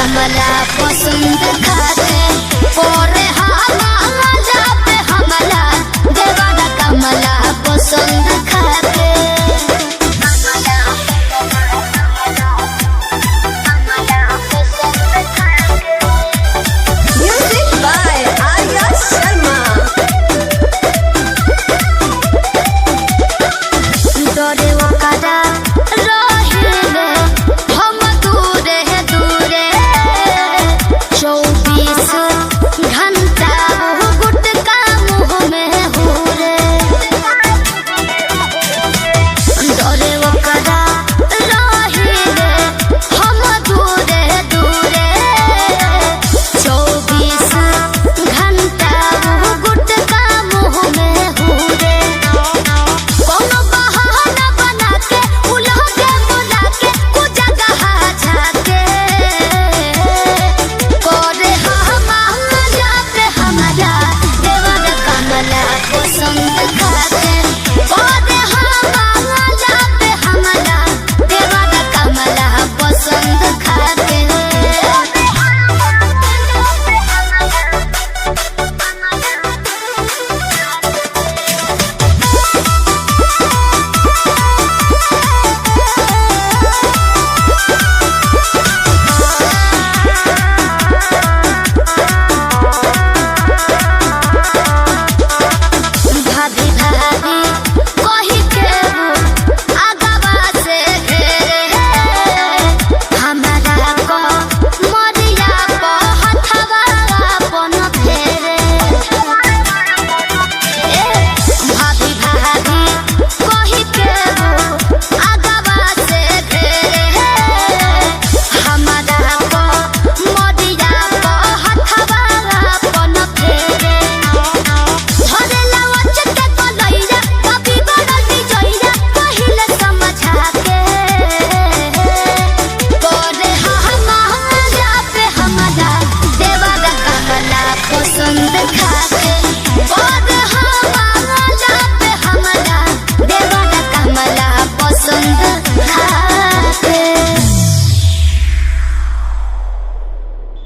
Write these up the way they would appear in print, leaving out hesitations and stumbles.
कमला पसंद खाके पोरे हमारा जाते हमला देवारा कमला पसंद खाके म्यूजिक बाय आर्या शर्मा डरे ओकरा रहिले हम दूरे दूरे 24 घंटा वो गुटका मुँह में हुरे डरे ओकरा रहिले हम दूरे दूरे 24 घंटा वो गुटका मुँह में हुरे कोनो बहाना बना के उलह के बुला के कुछ जगह जाके करे हमारा पे हमारा देवर कमला पसंद खाके करे हमारा पे हमारा देवर कमला पसंद खाके भाभी भाभी कही के वो आगवा से घेरे हमारा को मरिया पे हथवा अपन फेरे भाभी भाभी कही के वो आगवा से घेरे हमारा को मरिया पे हथवा अपन फेरे धरे लावच के कलैया कभी बड़ती जइया पहिले समझा के करे हमारा पे हमारा देवारा कमला पसंद खाके करे हमारा पे हमारा देवारा कमला पसंद खाके।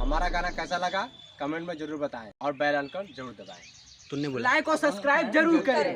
हमारा गाना कैसा लगा कमेंट में जरूर बताएं और बेल आइकन जरूर दबाएं। तूने बोला लाइक और सब्सक्राइब जरूर करें।